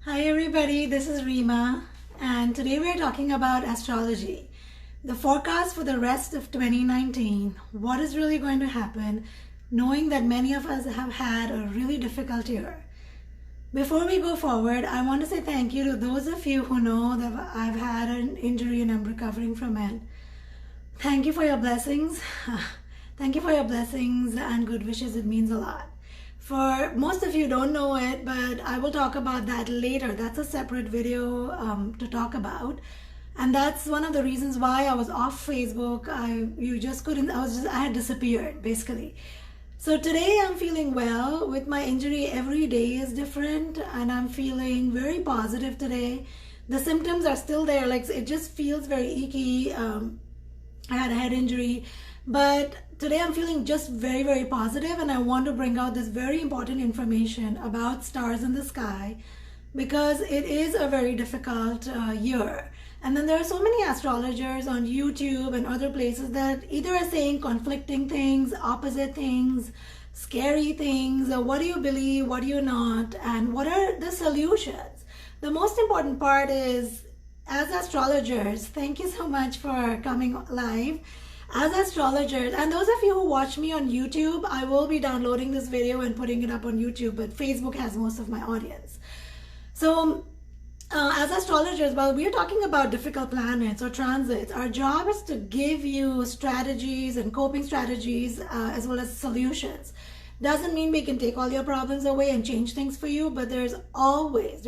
Hi everybody, this is Rima, and today we're talking about astrology. The forecast for the rest of 2019, what is really going to happen, knowing that many of us have had a really difficult year. Before we go forward, I want to say thank you to those of you who know that I've had an injury and I'm recovering from it. Thank you for your blessings. Thank you for your blessings and good wishes. It means a lot. For most of you don't know it, but I will talk about that later. That's a separate video to talk about. And that's one of the reasons why I was off Facebook. I had disappeared basically. So today I'm feeling well with my injury. Every day is different and I'm feeling very positive today. The symptoms are still there. Like it just feels very icky. I had a head injury, but today I'm feeling just very, very positive, and I want to bring out this very important information about stars in the sky because it is a very difficult year. And then there are so many astrologers on YouTube and other places that either are saying conflicting things, opposite things, scary things, or what do you believe, what do you not, and what are the solutions. The most important part is, as astrologers, thank you so much for coming live. As astrologers, and those of you who watch me on YouTube, I will be downloading this video and putting it up on YouTube, but Facebook has most of my audience. So as astrologers, while we're talking about difficult planets or transits, our job is to give you strategies and coping strategies as well as solutions. Doesn't mean we can take all your problems away and change things for you, but there's always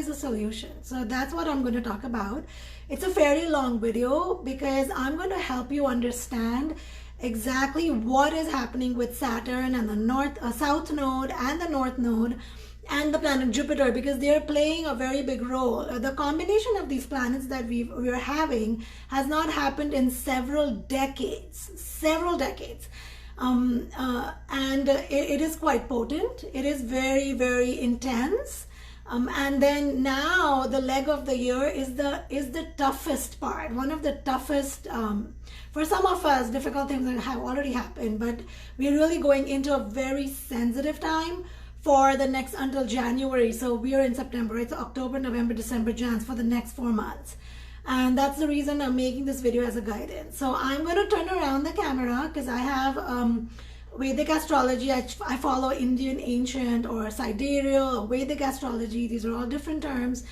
a solution. So that's what I'm going to talk about. It's a fairly long video because I'm going to help you understand exactly what is happening with Saturn and the south node and the north node and the planet Jupiter, because they're playing a very big role. The combination of these planets that we're having has not happened in several decades. And it is quite potent. It is very, very intense. And then now the leg of the year is the toughest part. One of the toughest, for some of us, difficult things that have already happened, but we're really going into a very sensitive time for the next until January. So we are in September. It's October, November, December, Jan for the next 4 months. And that's the reason I'm making this video as a guidance. So I'm going to turn around the camera because I have Vedic astrology. I follow Indian ancient or Sidereal or Vedic astrology. These are all different terms.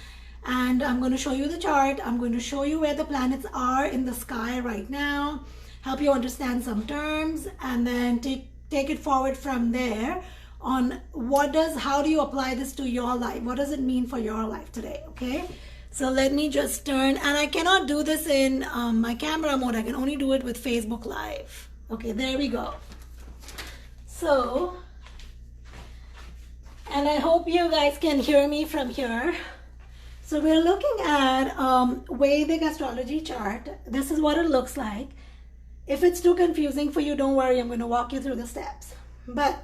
And I'm going to show you the chart. I'm going to show you where the planets are in the sky right now, help you understand some terms, and then take it forward from there on how do you apply this to your life? What does it mean for your life today? Okay. So let me just turn, and I cannot do this in my camera mode. I can only do it with Facebook Live. Okay, there we go. So, and I hope you guys can hear me from here. So we're looking at Vedic astrology chart. This is what it looks like. If it's too confusing for you, don't worry. I'm going to walk you through the steps. But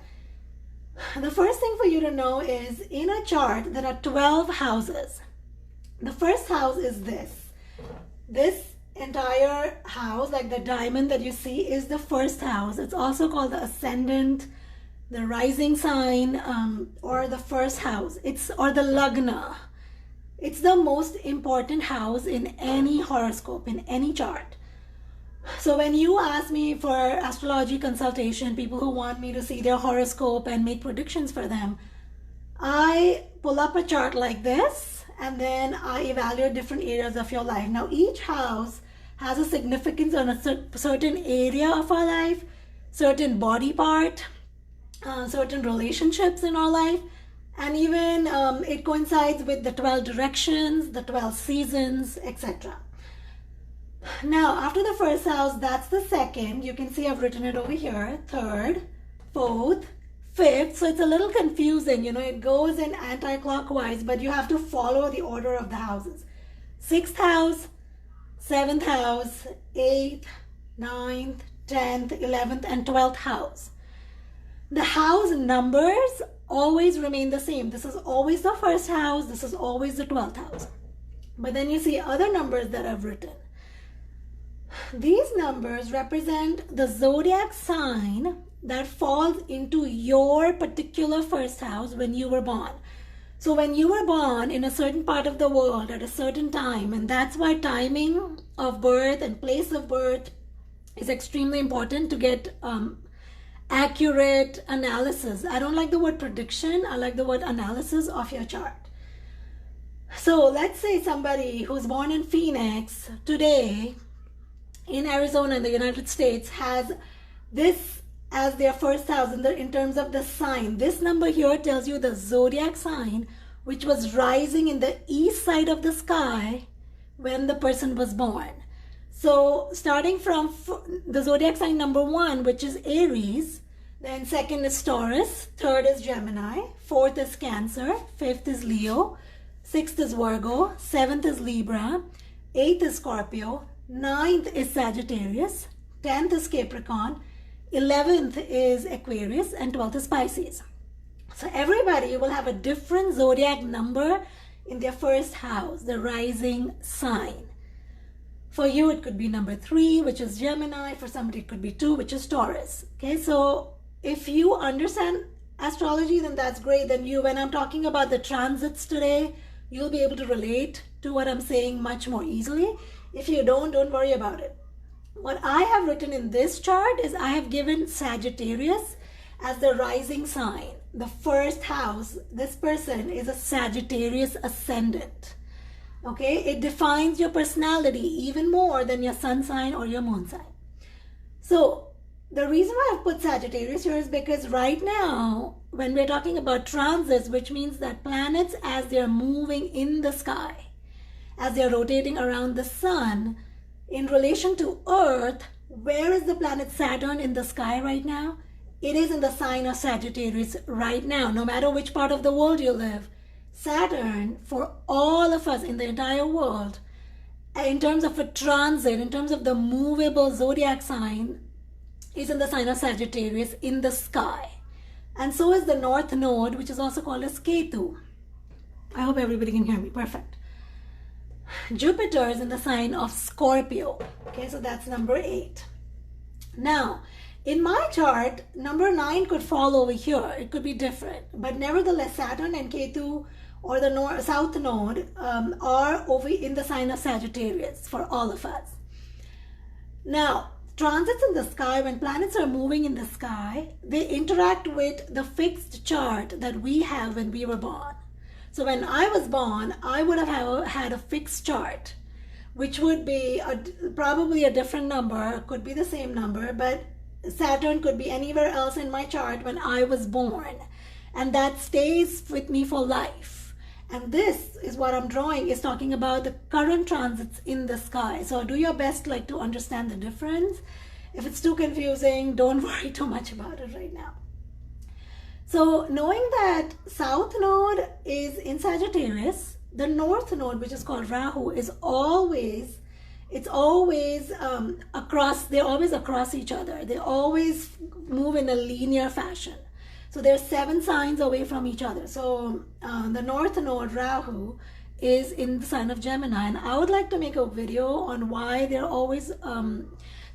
the first thing for you to know is in a chart, there are 12 houses. The first house is this. This entire house, like the diamond that you see, is the first house. It's also called the ascendant, the rising sign, or the first house. Or the lagna. It's the most important house in any horoscope, in any chart. So when you ask me for astrology consultation, people who want me to see their horoscope and make predictions for them, I pull up a chart like this, and then I evaluate different areas of your life. Now, each house has a significance on a certain area of our life, certain body part, certain relationships in our life, and even it coincides with the 12 directions, the 12 seasons, etc. Now, after the first house, that's the second. You can see I've written it over here. Third, fourth, fifth. So it's a little confusing, it goes in anti-clockwise, but you have to follow the order of the houses. Sixth house, seventh house, eighth, ninth, 10th, 11th, and 12th house. The house numbers always remain the same. This is always the first house. This is always the 12th house. But then you see other numbers that I've written. These numbers represent the zodiac sign that falls into your particular first house when you were born. So when you were born in a certain part of the world at a certain time, and that's why timing of birth and place of birth is extremely important to get accurate analysis. I don't like the word prediction, I like the word analysis of your chart. So let's say somebody who's born in Phoenix today in Arizona in the United States has this as their first house in terms of the sign. This number here tells you the zodiac sign which was rising in the east side of the sky when the person was born. So starting from the zodiac sign number 1, which is Aries, then second is Taurus, third is Gemini, fourth is Cancer, fifth is Leo, sixth is Virgo, seventh is Libra, eighth is Scorpio, ninth is Sagittarius, 10th is Capricorn, 11th is Aquarius, and 12th is Pisces. So everybody will have a different zodiac number in their first house, the rising sign. For you, it could be number 3, which is Gemini. For somebody, it could be 2, which is Taurus. Okay, so if you understand astrology, then that's great. Then when I'm talking about the transits today, you'll be able to relate to what I'm saying much more easily. If you don't worry about it. What I have written in this chart is I have given Sagittarius as the rising sign. The first house, this person is a Sagittarius ascendant. Okay, it defines your personality even more than your sun sign or your moon sign. So the reason why I've put Sagittarius here is because right now, when we're talking about transits, which means that planets as they're moving in the sky, as they're rotating around the sun, in relation to Earth, where is the planet Saturn in the sky right now? It is in the sign of Sagittarius right now, no matter which part of the world you live. Saturn, for all of us in the entire world, in terms of a transit, in terms of the movable zodiac sign, is in the sign of Sagittarius in the sky. And so is the North Node, which is also called as Ketu. I hope everybody can hear me. Perfect. Jupiter is in the sign of Scorpio. Okay, so that's number 8. Now, in my chart, number 9 could fall over here. It could be different. But nevertheless, Saturn and Ketu, or the South Node, are over in the sign of Sagittarius for all of us. Now, transits in the sky, when planets are moving in the sky, they interact with the fixed chart that we have when we were born. So when I was born, I would have had a fixed chart, which would be probably a different number, could be the same number, but Saturn could be anywhere else in my chart when I was born. And that stays with me for life. And this is what I'm drawing, is talking about the current transits in the sky. So do your best to understand the difference. If it's too confusing, don't worry too much about it right now. So knowing that South Node is in Sagittarius, the North Node, which is called Rahu, is always across, they're always across each other. They always move in a linear fashion. So they're 7 signs away from each other. So the North Node, Rahu, is in the sign of Gemini. And I would like to make a video on why they're always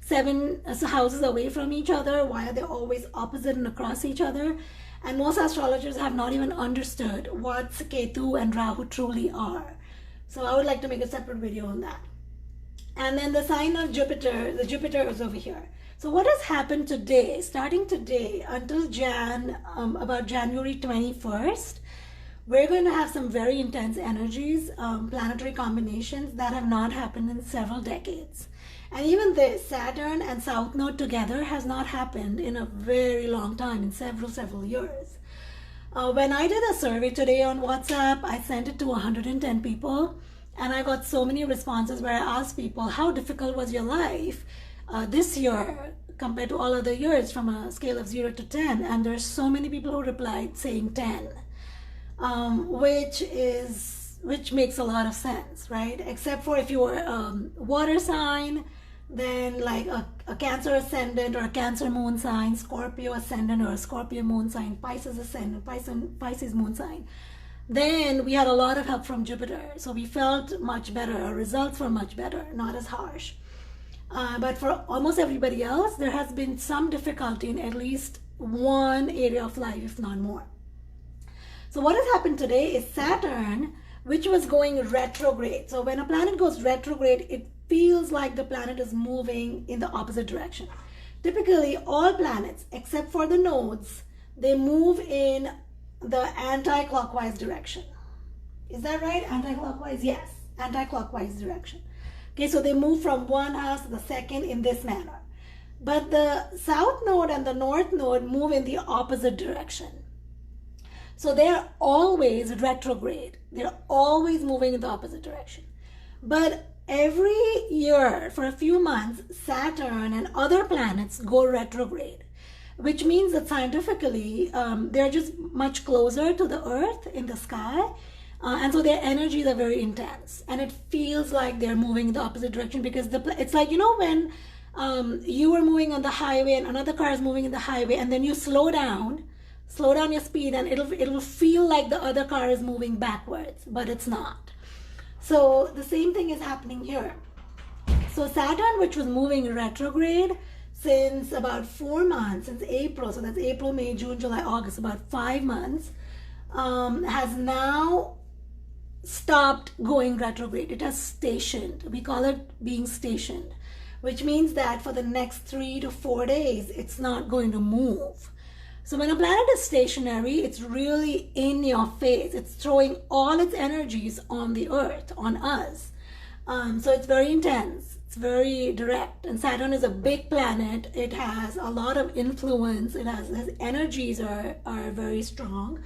7 houses away from each other, why are they always opposite and across each other. And most astrologers have not even understood what Ketu and Rahu truly are. So I would like to make a separate video on that. And then the sign of Jupiter, the Jupiter is over here. So what has happened today, starting today until about January 21st, we're going to have some very intense energies, planetary combinations that have not happened in several decades. And even this, Saturn and South Node together, has not happened in a very long time, in several years. When I did a survey today on WhatsApp, I sent it to 110 people, and I got so many responses where I asked people, how difficult was your life this year compared to all other years from a scale of 0 to 10? And there's so many people who replied saying 10, which makes a lot of sense, right? Except for if you were water sign, then like a Cancer ascendant or a Cancer moon sign, Scorpio ascendant or a Scorpio moon sign, Pisces ascendant, Pisces moon sign, then we had a lot of help from Jupiter. So we felt much better. Our results were much better, not as harsh. But for almost everybody else, there has been some difficulty in at least one area of life, if not more. So what has happened today is Saturn, which was going retrograde. So when a planet goes retrograde, it feels like the planet is moving in the opposite direction. Typically, all planets, except for the nodes, they move in the anti-clockwise direction. Is that right? Anti-clockwise? Yes, anti-clockwise direction. Okay, so they move from one house to the second in this manner. But the south node and the north node move in the opposite direction. So they're always retrograde. They're always moving in the opposite direction. But every year, for a few months, Saturn and other planets go retrograde, which means that scientifically, they're just much closer to the Earth in the sky. And so their energies are very intense. And it feels like they're moving in the opposite direction because it's like, you know, when you are moving on the highway and another car is moving in the highway, and then you slow down your speed, and it'll feel like the other car is moving backwards, but it's not. So the same thing is happening here. So Saturn, which was moving retrograde since about 4 months, since April, so that's April, May, June, July, August, about 5 months, has now stopped going retrograde. It has stationed. We call it being stationed, which means that for the next 3 to 4 days, it's not going to move. So when a planet is stationary, it's really in your face. It's throwing all its energies on the Earth, on us. So it's very intense. It's very direct. And Saturn is a big planet. It has a lot of influence. Its energies are very strong.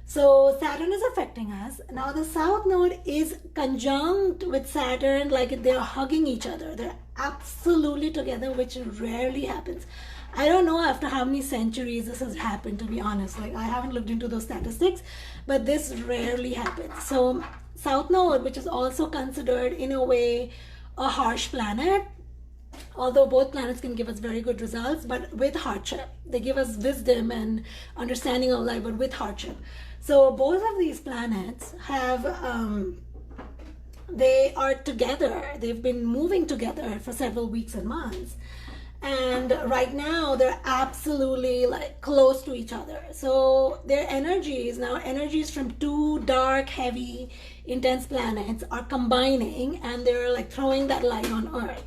So Saturn is affecting us. Now the south node is conjunct with Saturn, like they're hugging each other. They're absolutely together, which rarely happens. I don't know after how many centuries this has happened, to be honest. Like, I haven't looked into those statistics, but this rarely happens. So south node, which is also considered in a way a harsh planet, although both planets can give us very good results, but with hardship. They give us wisdom and understanding of life, but with hardship. So both of these planets have, they are together. They've been moving together for several weeks and months. And right now they're absolutely like close to each other. So their energies, now energies from two dark, heavy, intense planets are combining, and they're like throwing that light on Earth.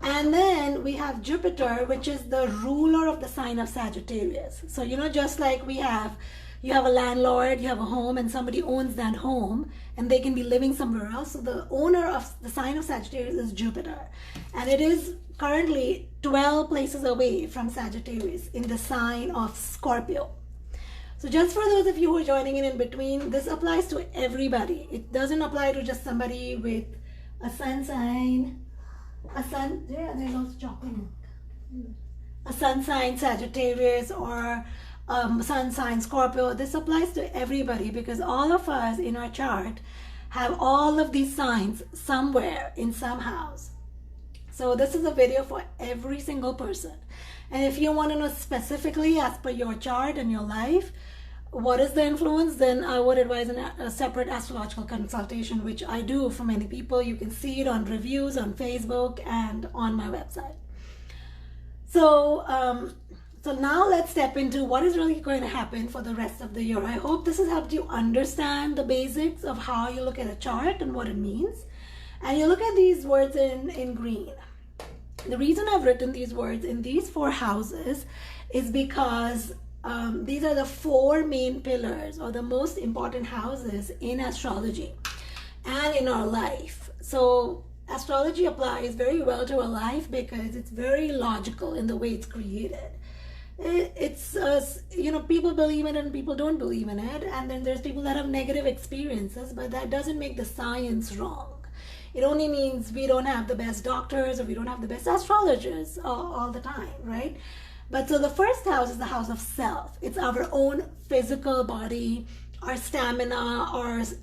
And then we have Jupiter, which is the ruler of the sign of Sagittarius. So, you know, just like you have a landlord, you have a home, and somebody owns that home, and they can be living somewhere else. So the owner of the sign of Sagittarius is Jupiter. And it is currently 12 places away from Sagittarius in the sign of Scorpio. So just for those of you who are joining in between, this applies to everybody. It doesn't apply to just somebody with a sun sign, there's also chocolate. A sun sign Sagittarius or sun sign Scorpio. This applies to everybody because all of us in our chart have all of these signs somewhere in some house. So this is a video for every single person. And if you want to know specifically as per your chart and your life, what is the influence, then I would advise a separate astrological consultation, which I do for many people. You can see it on reviews on Facebook and on my website. So now let's step into what is really going to happen for the rest of the year. I hope this has helped you understand the basics of how you look at a chart and what it means. And you look at these words in green. The reason I've written these words in these 4 houses is because these are the 4 main pillars or the most important houses in astrology and in our life. So astrology applies very well to our life because it's very logical in the way it's created. It's you know, people believe in it and people don't believe in it, and then there's people that have negative experiences, but that doesn't make the science wrong. It only means we don't have the best doctors or we don't have the best astrologers all the time, right? But so the first house is the house of self. It's our own physical body, our stamina,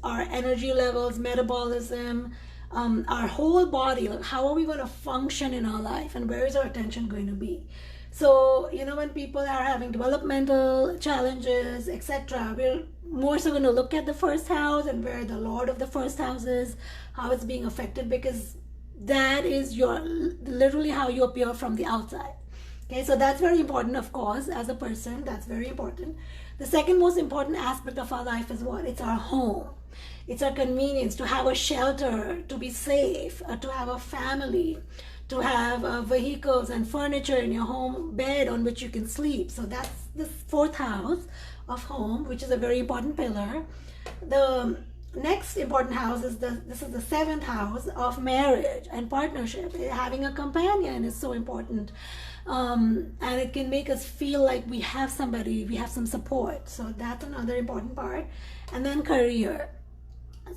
our energy levels, metabolism, our whole body. Like, how are we going to function in our life, and where is our attention going to be? So, you know, when people are having developmental challenges, etc., we're more so going to look at the first house and where the Lord of the first house is, how it's being affected, because that is literally how you appear from the outside. Okay, so that's very important, of course, as a person, that's very important. The second most important aspect of our life is what? It's our home. It's our convenience, to have a shelter, to be safe, to have a family, to have vehicles and furniture in your home, bed on which you can sleep. So that's the fourth house of home, which is a very important pillar. The next important house is this is the seventh house of marriage and partnership. Having a companion is so important. And it can make us feel like we have somebody, we have some support. So that's another important part. And then career,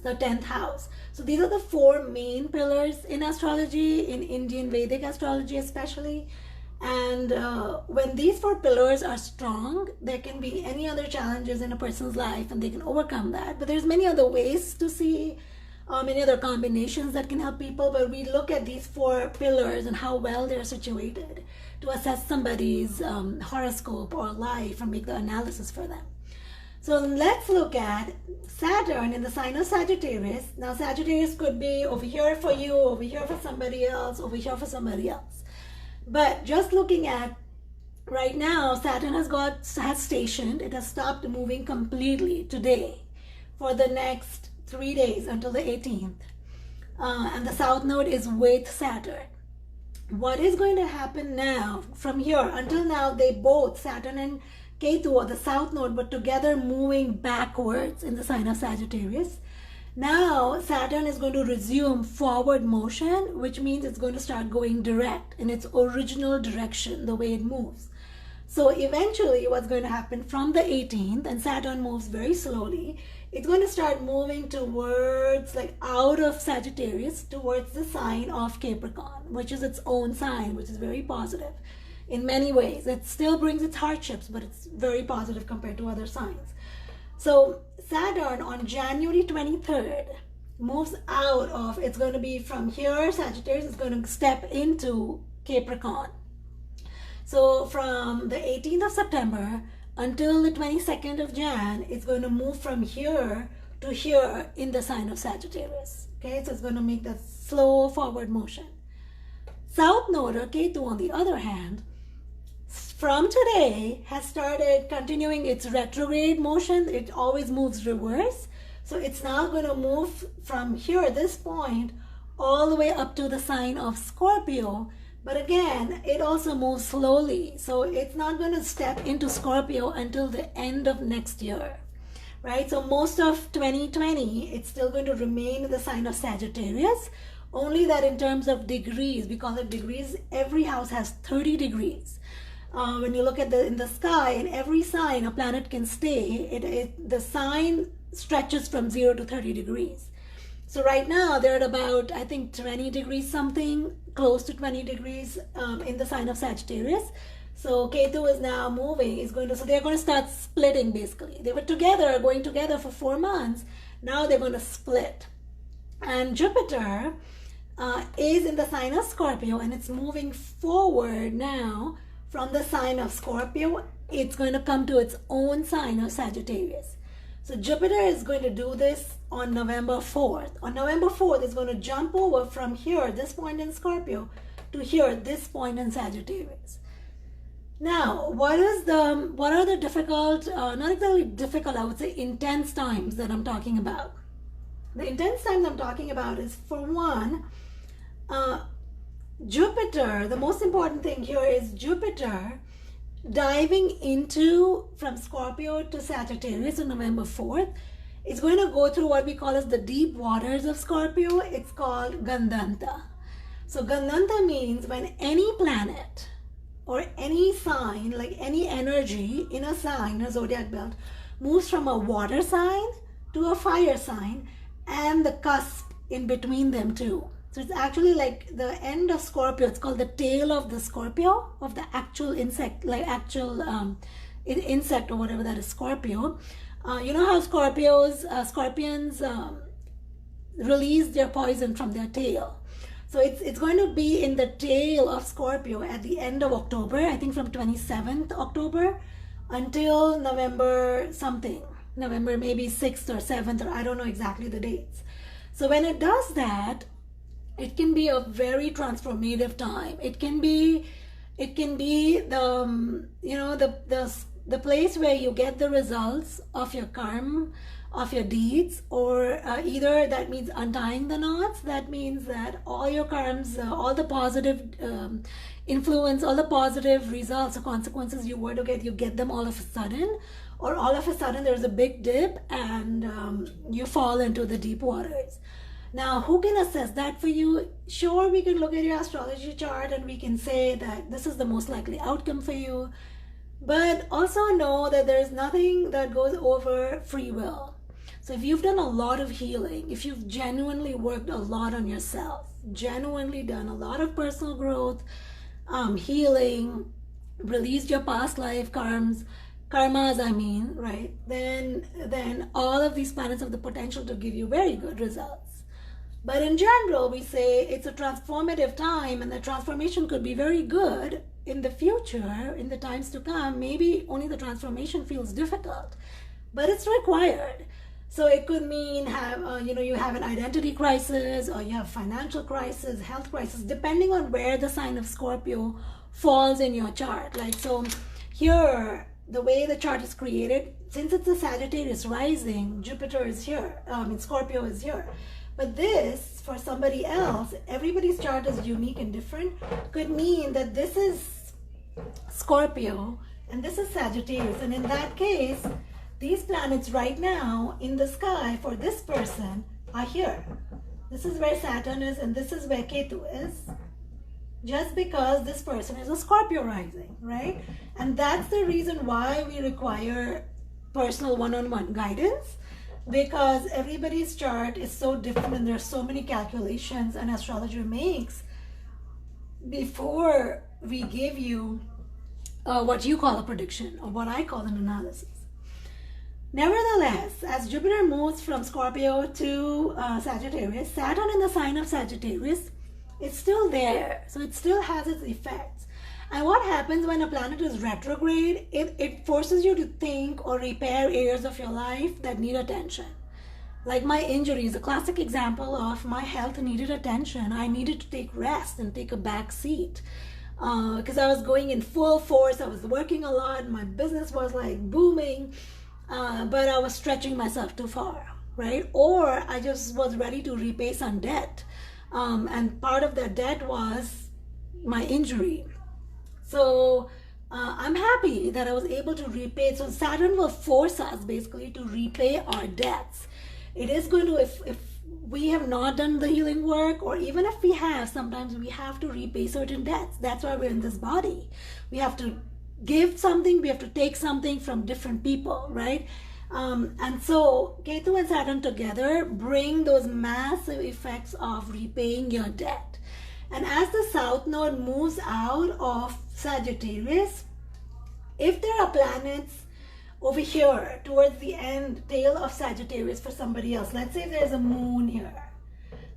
the 10th house. So these are the four main pillars in astrology, in Indian Vedic astrology especially. And when these four pillars are strong, there can be any other challenges in a person's life and they can overcome that. But there's many other ways to see, many other combinations that can help people. But we look at these four pillars and how well they're situated to assess somebody's horoscope or life and make the analysis for them. So let's look at Saturn in the sign of Sagittarius. Now Sagittarius could be over here for you, over here for somebody else, over here for somebody else. But just looking at right now, Saturn has stationed, it has stopped moving completely today for the next 3 days until the 18th. And the south node is with Saturn. What is going to happen now from here? Until now, they both, Saturn and Ketu, or the south node, were together moving backwards in the sign of Sagittarius. Now Saturn is going to resume forward motion, which means it's going to start going direct in its original direction, the way it moves. So eventually what's going to happen from the 18th, and Saturn moves very slowly, it's going to start moving towards, like out of Sagittarius, towards the sign of Capricorn, which is its own sign, which is very positive in many ways. It still brings its hardships, but it's very positive compared to other signs. So Saturn on January 23rd moves out of, it's going to be from here, Sagittarius is going to step into Capricorn. So from the 18th of September until the 22nd of Jan, it's going to move from here to here in the sign of Sagittarius. Okay, so it's going to make that slow forward motion. South node, or Ketu, on the other hand, from today has started continuing its retrograde motion. It always moves reverse. So it's now going to move from here, this point, all the way up to the sign of Scorpio. But again, it also moves slowly. So it's not going to step into Scorpio until the end of next year, right? So most of 2020, it's still going to remain in the sign of Sagittarius. Only that in terms of degrees, because of degrees, every house has 30 degrees. When you look at in the sky, in every sign a planet can stay, the sign stretches from 0 to 30 degrees. So right now they're at about, I think, 20 degrees something, close to 20 degrees in the sign of Sagittarius. So Ketu is now moving, so they're going to start splitting basically. They were together, going together for 4 months. Now they're going to split. And Jupiter is in the sign of Scorpio, and it's moving forward now from the sign of Scorpio. It's going to come to its own sign of Sagittarius. So Jupiter is going to do this on November 4th. On November 4th, it's going to jump over from here, this point in Scorpio, to here, this point in Sagittarius. Now, what are the difficult, not exactly difficult, I would say intense times that I'm talking about? The intense times I'm talking about is, for one, Jupiter, the most important thing here is Jupiter diving into from Scorpio to Sagittarius on November 4th. It's going to go through what we call as the deep waters of Scorpio. It's called Gandanta. So Gandanta means when any planet or any sign, like any energy in a sign, a zodiac belt, moves from a water sign to a fire sign and the cusp in between them too. So it's actually like the end of Scorpio. It's called the tail of the Scorpio, of the actual insect, like actual insect or whatever that is, Scorpio. You know how scorpions release their poison from their tail. So it's going to be in the tail of Scorpio at the end of October, I think from 27th October until November something. November maybe 6th or 7th, or I don't know exactly the dates. So when it does that, it can be a very transformative time. It can be It can be the place where you get the results of your karma, of your deeds, or either that means untying the knots. That means that all your karmas, all the positive influence, all the positive results or consequences you were to get, you get them all of a sudden, or all of a sudden there's a big dip and you fall into the deep waters. Now, who can assess that for you? Sure, we can look at your astrology chart and we can say that this is the most likely outcome for you, but also know that there's nothing that goes over free will. So if you've done a lot of healing, if you've genuinely worked a lot on yourself, genuinely done a lot of personal growth, healing, released your past life karmas, right? Then all of these planets have the potential to give you very good results. But in general, we say it's a transformative time, and the transformation could be very good in the future, in the times to come. Maybe only the transformation feels difficult, but it's required. So it could mean you have an identity crisis, or you have financial crisis, health crisis, depending on where the sign of Scorpio falls in your chart. Like, so here, the way the chart is created, since it's a Sagittarius rising, Jupiter is here, Scorpio is here. But this, for somebody else, everybody's chart is unique and different, could mean that this is Scorpio and this is Sagittarius. And in that case, these planets right now in the sky for this person are here. This is where Saturn is and this is where Ketu is, just because this person is a Scorpio rising, right? And that's the reason why we require personal one-on-one guidance, because everybody's chart is so different and there's so many calculations an astrologer makes before we give you what you call a prediction, or what I call an analysis. Nevertheless, as Jupiter moves from Scorpio to Sagittarius, Saturn in the sign of Sagittarius is still there. So it still has its effects. And what happens when a planet is retrograde, it forces you to think or repair areas of your life that need attention. Like my injury is a classic example of my health needed attention. I needed to take rest and take a back seat because I was going in full force. I was working a lot. My business was like booming. But I was stretching myself too far, right? Or I just was ready to repay some debt. And part of that debt was my injury. So I'm happy that I was able to repay. So Saturn will force us basically to repay our debts. It is going to, if we have not done the healing work, or even if we have, sometimes we have to repay certain debts. That's why we're in this body. We have to give something, we have to take something from different people, right? And so Ketu and Saturn together bring those massive effects of repaying your debt. And as the South Node moves out of Sagittarius, if there are planets over here towards the end, tail of Sagittarius for somebody else, let's say there's a moon here,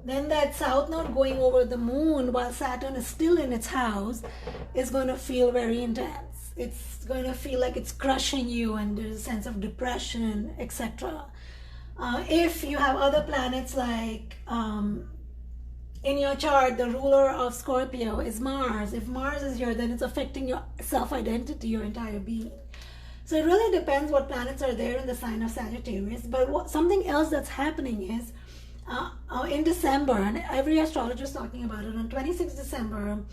then that South Node going over the moon while Saturn is still in its house is going to feel very intense. It's going to feel like it's crushing you, and there's a sense of depression, etc. If you have other planets like in your chart, the ruler of Scorpio is Mars. If Mars is here, then it's affecting your self-identity, your entire being. So it really depends what planets are there in the sign of Sagittarius. But something else that's happening is in December, and every astrologer is talking about it, on 26th December,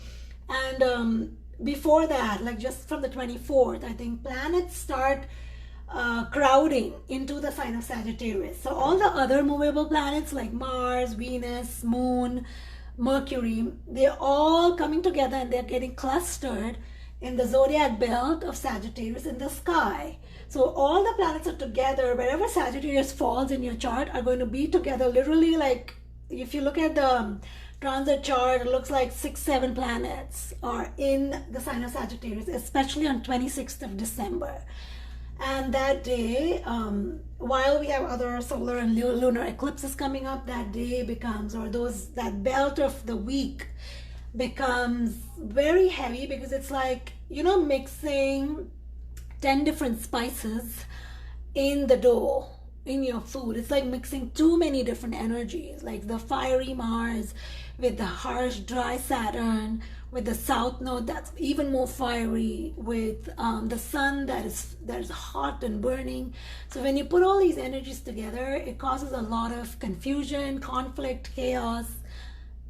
and before that, like just from the 24th, I think planets start crowding into the sign of Sagittarius. So all the other movable planets like Mars, Venus, Moon, Mercury, they're all coming together and they're getting clustered in the zodiac belt of Sagittarius in the sky. So all the planets are together. Wherever Sagittarius falls in your chart are going to be together, literally, like if you look at the transit chart, it looks like 6-7 planets are in the sign of Sagittarius, especially on 26th of December. And that day, while we have other solar and lunar eclipses coming up, that day becomes, or that belt of the week becomes very heavy, because it's like, mixing 10 different spices in the dough, in your food. It's like mixing too many different energies, like the fiery Mars with the harsh, dry Saturn, with the south node that's even more fiery, with the sun that is hot and burning. So when you put all these energies together, it causes a lot of confusion, conflict, chaos,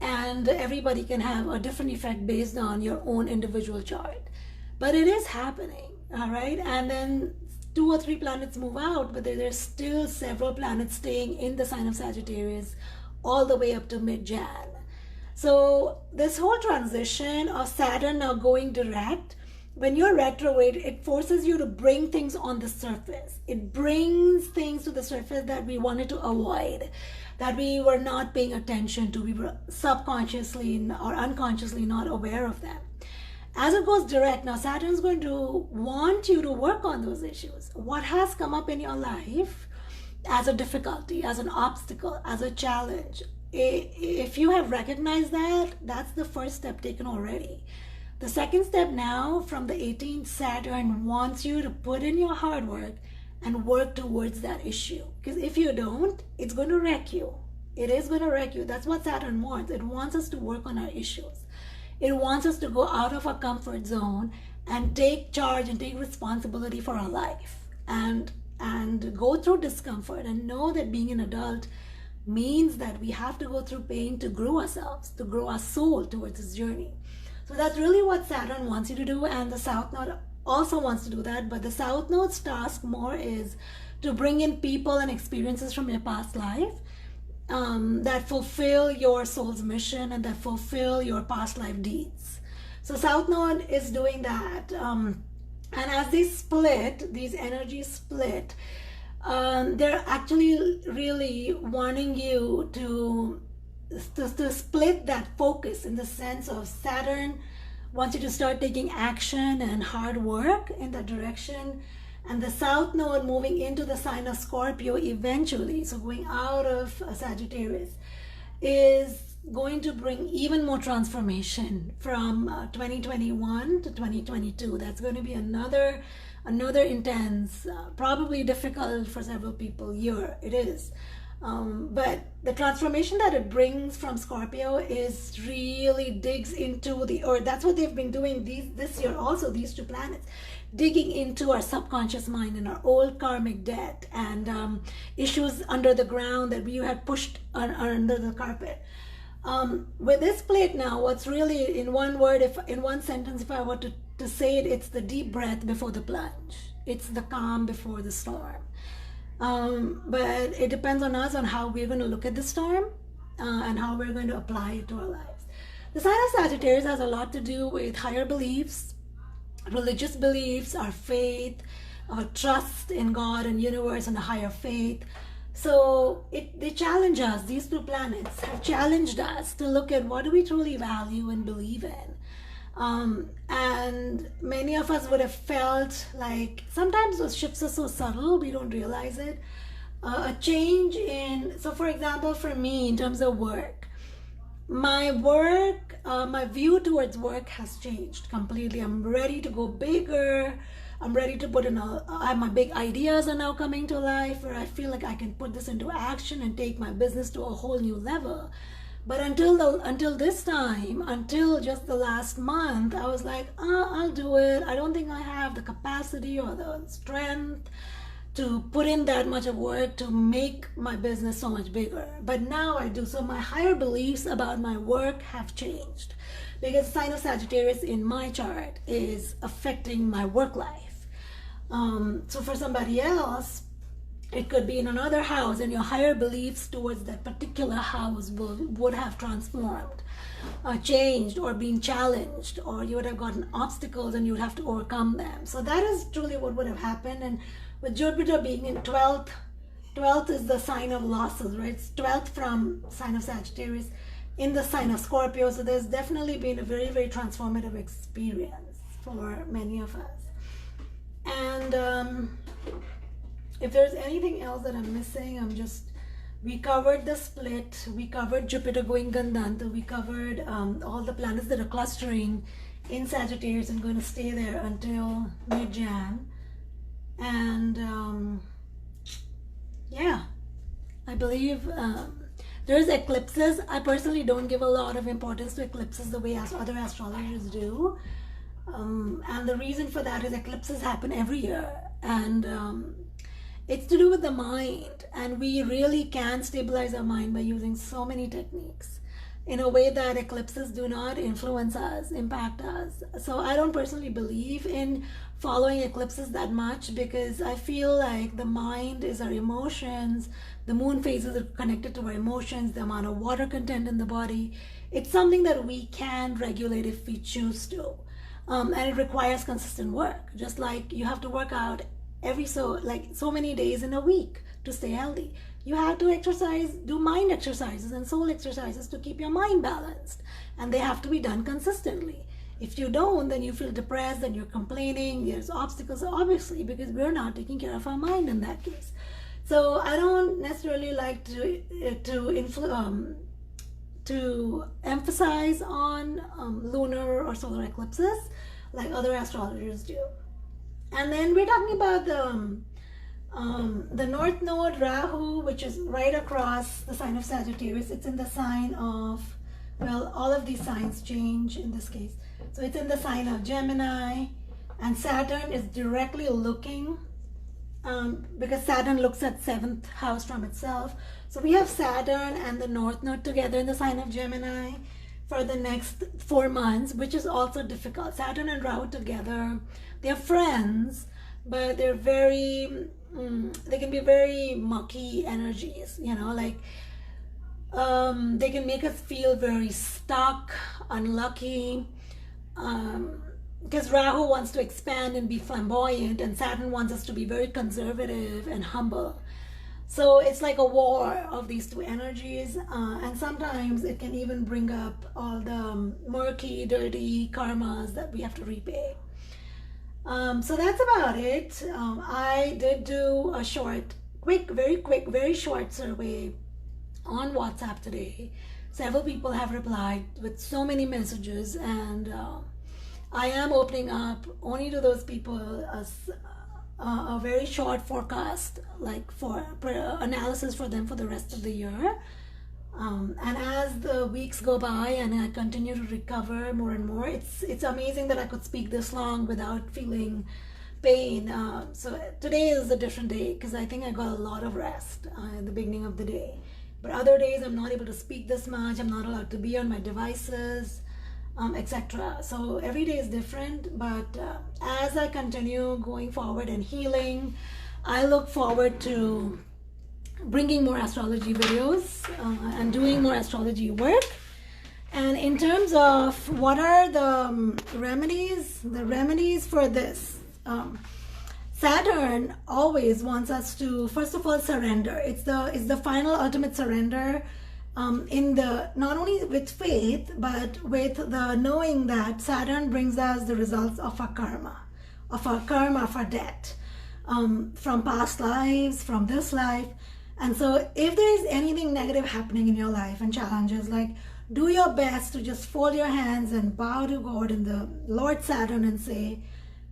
and everybody can have a different effect based on your own individual chart. But it is happening, all right? And then 2 or 3 planets move out, but there's still several planets staying in the sign of Sagittarius all the way up to mid-Jan. So this whole transition of Saturn now going direct, when you're retrograde, it forces you to bring things on the surface. It brings things to the surface that we wanted to avoid, that we were not paying attention to. We were subconsciously or unconsciously not aware of them. As it goes direct, now Saturn's going to want you to work on those issues. What has come up in your life as a difficulty, as an obstacle, as a challenge, if you have recognized that, that's the first step taken already. The second step now, from the 18th, Saturn wants you to put in your hard work and work towards that issue. Because if you don't, it's going to wreck you. It is going to wreck you. That's what Saturn wants. It wants us to work on our issues. It wants us to go out of our comfort zone and take charge and take responsibility for our life and go through discomfort and know that being an adult means that we have to go through pain to grow ourselves, to grow our soul towards this journey. So that's really what Saturn wants you to do, and the South Node also wants to do that, but the South Node's task more is to bring in people and experiences from your past life that fulfill your soul's mission and that fulfill your past life deeds. So South Node is doing that. And as they split, these energies split, they're actually really wanting you to split that focus, in the sense of Saturn wants you to start taking action and hard work in that direction, and the South Node moving into the sign of Scorpio eventually, so going out of Sagittarius, is going to bring even more transformation from 2021 to 2022. That's going to be another intense, probably difficult for several people year. It is. But the transformation that it brings from Scorpio is really digs into or that's what they've been doing this year also, these 2 planets, digging into our subconscious mind and our old karmic debt and issues under the ground that we had pushed under the carpet. With this plate now, what's really, in one word, in one sentence, if I were to say it, it's the deep breath before the plunge. It's the calm before the storm. But it depends on us on how we're going to look at the storm and how we're going to apply it to our lives. The sign of Sagittarius has a lot to do with higher beliefs, religious beliefs, our faith, our trust in God and universe and a higher faith. So they challenge us. These 2 planets have challenged us to look at what do we truly value and believe in. And many of us would have felt like sometimes those shifts are so subtle we don't realize it. A change in, so for example, for me, in terms of work, my view towards work has changed completely. I'm ready to go bigger. I'm ready to put in my big ideas are now coming to life, where I feel like I can put this into action and take my business to a whole new level. But until this time, until just the last month, I was like, I'll do it. I don't think I have the capacity or the strength to put in that much of work to make my business so much bigger. But now I do. So my higher beliefs about my work have changed, because the sign of Sagittarius in my chart is affecting my work life. So for somebody else, it could be in another house, and your higher beliefs towards that particular house would have transformed, changed, or been challenged, or you would have gotten obstacles and you would have to overcome them. So that is truly what would have happened. And with Jupiter being in 12th is the sign of losses, right? It's 12th from sign of Sagittarius in the sign of Scorpio. So there's definitely been a very, very transformative experience for many of us. And if there's anything else that I'm missing, we covered the split, we covered Jupiter going Gandanta, we covered all the planets that are clustering in Sagittarius and going to stay there until mid-Jan. And Yeah, I believe there's eclipses. I personally don't give a lot of importance to eclipses the way other astrologers do. And the reason for that is eclipses happen every year. And it's to do with the mind. And we really can stabilize our mind by using so many techniques in a way that eclipses do not influence us, impact us. So I don't personally believe in following eclipses that much, because I feel like the mind is our emotions, the moon phases are connected to our emotions, the amount of water content in the body. It's something that we can regulate if we choose to. And it requires consistent work, just like you have to work out so many days in a week to stay healthy. You have to exercise, do mind exercises and soul exercises to keep your mind balanced, and they have to be done consistently. If you don't, then you feel depressed and you're complaining. There's obstacles, obviously, because we're not taking care of our mind in that case. So I don't necessarily like to emphasize on lunar or solar eclipses like other astrologers do. And then we're talking about the North Node Rahu, which is right across the sign of Sagittarius. It's in the sign of, well, all of these signs change in this case. So it's in the sign of Gemini, and Saturn is directly looking, because Saturn looks at 7th house from itself. So we have Saturn and the North Node together in the sign of Gemini for the next 4 months, which is also difficult. Saturn and Rahu together, they're friends, but they're they can be very mucky energies, like they can make us feel very stuck, unlucky, because Rahu wants to expand and be flamboyant, and Saturn wants us to be very conservative and humble. So it's like a war of these two energies, and sometimes it can even bring up all the murky, dirty karmas that we have to repay. So that's about it. I did do a very short survey on WhatsApp today. Several people have replied with so many messages, and I am opening up only to those people a very short forecast, like for analysis for them for the rest of the year. And as the weeks go by and I continue to recover more and more, it's amazing that I could speak this long without feeling pain. So today is a different day because I think I got a lot of rest in the beginning of the day. But other days I'm not able to speak this much. I'm not allowed to be on my devices, etc. So every day is different. But as I continue going forward and healing, I look forward to bringing more astrology videos and doing more astrology work. And in terms of what are the remedies for this, Saturn always wants us to, first of all, surrender. It's the final ultimate surrender, in the, not only with faith but with the knowing that Saturn brings us the results of our karma, of our debt, from past lives, from this life. And so if there is anything negative happening in your life and challenges, like, do your best to just fold your hands and bow to God and the Lord Saturn and say,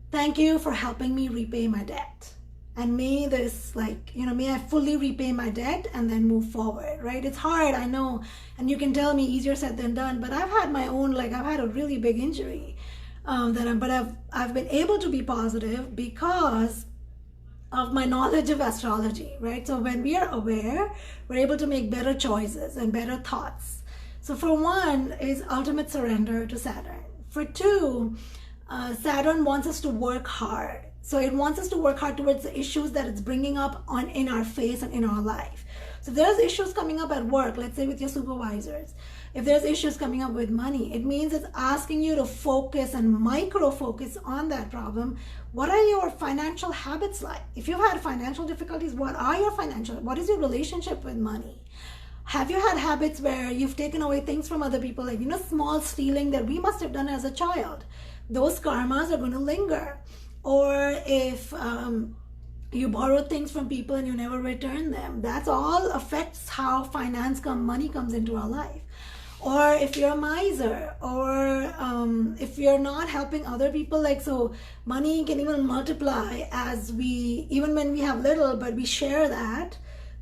thank you for helping me repay my debt. And may this, may I fully repay my debt and then move forward, right? It's hard, I know. And you can tell me easier said than done, but I've had my own, I've had a really big injury, but I've been able to be positive because of my knowledge of astrology, right? So when we are aware, we're able to make better choices and better thoughts. So for one is ultimate surrender to Saturn. For two, Saturn wants us to work hard. So it wants us to work hard towards the issues that it's bringing up in our face and in our life. So if there's issues coming up at work, let's say with your supervisors, if there's issues coming up with money, it means it's asking you to focus and micro-focus on that problem. What are your financial habits like? If you've had financial difficulties, what is your relationship with money? Have you had habits where you've taken away things from other people, like, small stealing that we must have done as a child? Those karmas are going to linger. Or if you borrow things from people and you never return them, that's all affects how money comes into our life. Or if you're a miser, or if you're not helping other people, so money can even multiply even when we have little, but we share that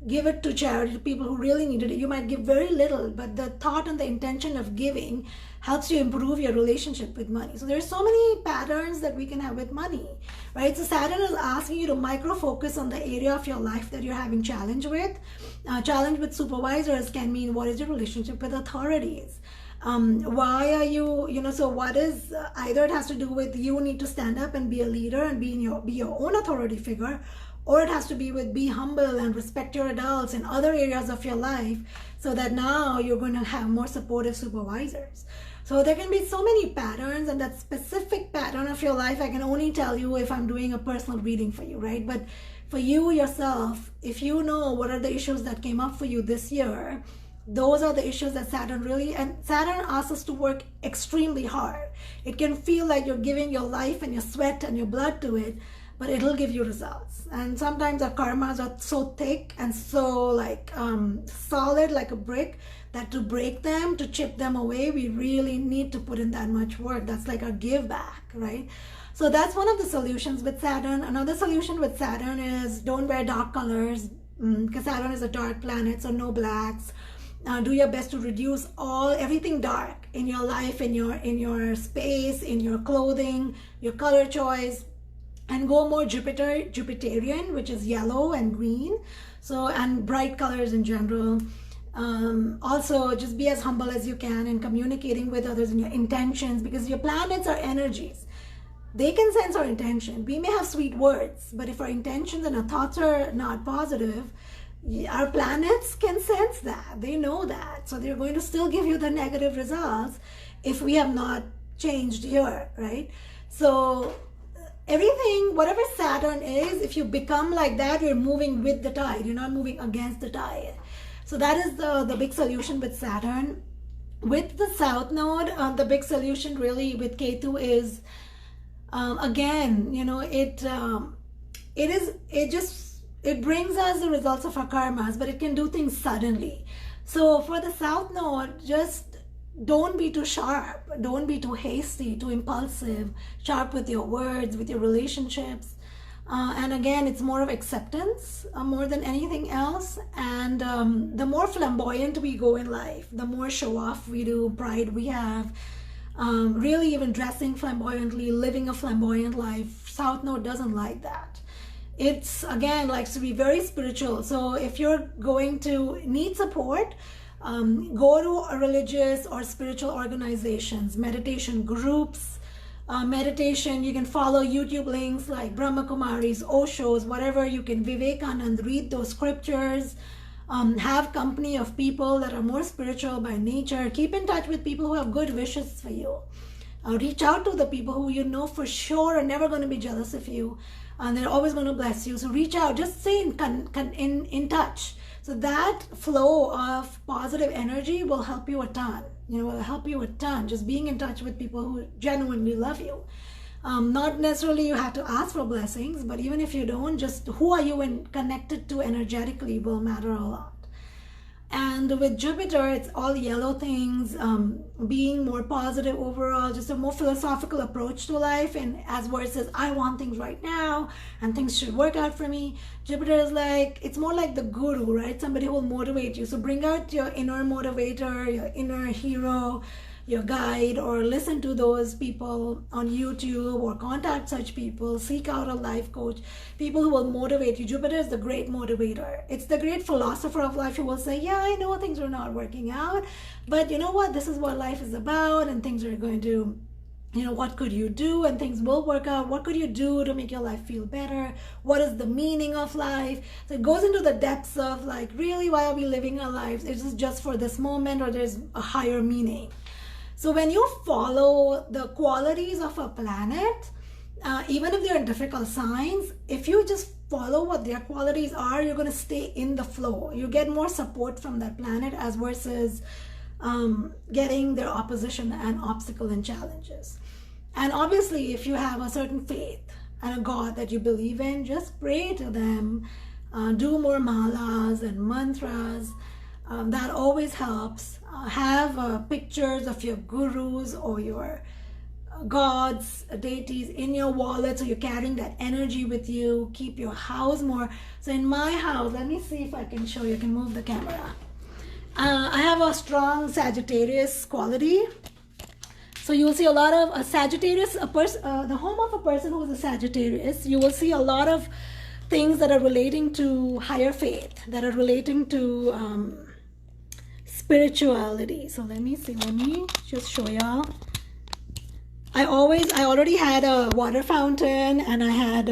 give it to charity to people who really needed it. You might give very little, but the thought and the intention of giving helps you improve your relationship with money. So there's so many patterns that we can have with money, right? So Saturn is asking you to micro focus on the area of your life that you're having challenge with. Challenge with supervisors can mean, what is your relationship with authorities? Why are you, so what is, either it has to do with you need to stand up and be a leader and be your own authority figure, or it has to be with be humble and respect your adults in other areas of your life, so that now you're going to have more supportive supervisors. So there can be so many patterns, and that specific pattern of your life I can only tell you if I'm doing a personal reading for you, right? But for you yourself, if you know what are the issues that came up for you this year, those are the issues that and Saturn asks us to work extremely hard. It can feel like you're giving your life and your sweat and your blood to it, but it'll give you results. And sometimes our karmas are so thick and so solid like a brick, that to break them, to chip them away, we really need to put in that much work. That's like a give back, right? So that's one of the solutions with Saturn. Another solution with Saturn is don't wear dark colors, because Saturn is a dark planet, so no blacks. Do your best to reduce everything dark in your life, in your space, in your clothing, your color choice, and go more Jupiterian, which is yellow and green, and bright colors in general. Also, just be as humble as you can in communicating with others and your intentions, because your planets are energies. They can sense our intention. We may have sweet words, but if our intentions and our thoughts are not positive, our planets can sense that. They know that. So they're going to still give you the negative results if we have not changed here, right? So everything, whatever Saturn is, if you become like that, you're moving with the tide. You're not moving against the tide. So that is the big solution with Saturn. With the South Node, the big solution really with Ketu is, again, it brings us the results of our karmas, but it can do things suddenly. So for the South Node, just don't be too sharp. Don't be too hasty, too impulsive. Sharp with your words, with your relationships. And again, it's more of acceptance more than anything else. And the more flamboyant we go in life, the more show off we do, pride we have, really even dressing flamboyantly, living a flamboyant life. South Node doesn't like that. It's, again, likes to be very spiritual. So if you're going to need support, go to religious or spiritual organizations, meditation groups, meditation. You can follow YouTube links like Brahma Kumari's, Osho's, whatever. You can Vivekanand, read those scriptures, have company of people that are more spiritual by nature. Keep in touch with people who have good wishes for you. Reach out to the people who you know for sure are never going to be jealous of you, and they're always going to bless you. So reach out, just stay in touch. So that flow of positive energy will help you a ton. Will help you a ton. Just being in touch with people who genuinely love you. Not necessarily you have to ask for blessings, but even if you don't, just who are you connected to energetically will matter a lot. And with Jupiter, it's all yellow things, being more positive overall, just a more philosophical approach to life. And as versus, I want things right now and things should work out for me. Jupiter is it's more like the guru, right? Somebody who will motivate you. So bring out your inner motivator, your inner hero, your guide, or listen to those people on YouTube, or contact such people, seek out a life coach, people who will motivate you. Jupiter is the great motivator. It's the great philosopher of life who will say, yeah, I know things are not working out, but you know what, this is what life is about, and things are going to, what could you do, and things will work out. What could you do to make your life feel better? What is the meaning of life? So it goes into the depths of really, why are we living our lives? Is this just for this moment, or there's a higher meaning? So when you follow the qualities of a planet, even if they're in difficult signs, if you just follow what their qualities are, you're going to stay in the flow. You get more support from that planet as versus getting their opposition and obstacle and challenges. And obviously, if you have a certain faith and a God that you believe in, just pray to them, do more malas and mantras. That always helps. Have pictures of your gurus or your gods, deities in your wallet, so you're carrying that energy with you. Keep your house more. So in my house, let me see if I can show you. I can move the camera. I have a strong Sagittarius quality. So you will see a lot of Sagittarius, the home of a person who is a Sagittarius, you will see a lot of things that are relating to higher faith, that are relating to spirituality. So let me just show y'all. I already had a water fountain, and I had,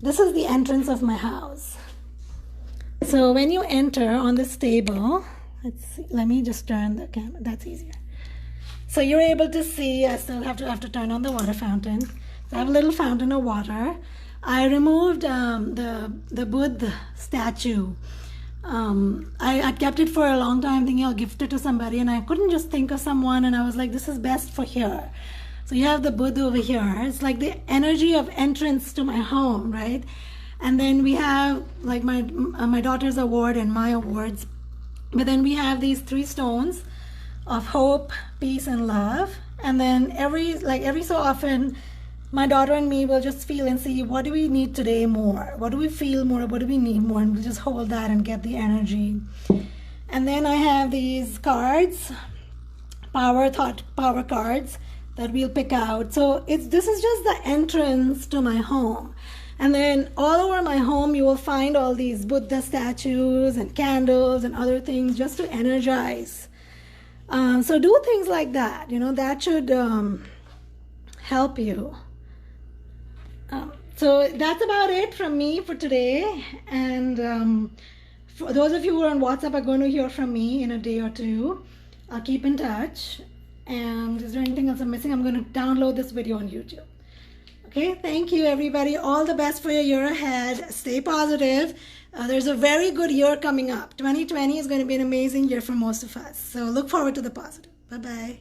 this is the entrance of my house. So when you enter on this table, let's see, let me just turn the camera, that's easier. So you're able to see, I still have to turn on the water fountain. So I have a little fountain of water. I removed the Buddha statue. I kept it for a long time thinking I'll gift it to somebody, and I couldn't just think of someone, and I was like, this is best for here. So you have the Buddha over here. It's like the energy of entrance to my home, right? And then we have like my daughter's award and my awards. But then we have these 3 stones of hope, peace, and love. And then every so often, my daughter and me will just feel and see, what do we need today more? What do we feel more? What do we need more? And we'll just hold that and get the energy. And then I have these cards, power cards, that we'll pick out. So this is just the entrance to my home. And then all over my home, you will find all these Buddha statues and candles and other things just to energize. So do things like that, that should help you. So that's about it from me for today. And for those of you who are on WhatsApp are going to hear from me in a day or two. I'll keep in touch. And is there anything else I'm missing? I'm going to download this video on YouTube. Okay, thank you everybody. All the best for your year ahead. Stay positive. There's a very good year coming up. 2020 is going to be an amazing year for most of us. So look forward to the positive. Bye-bye.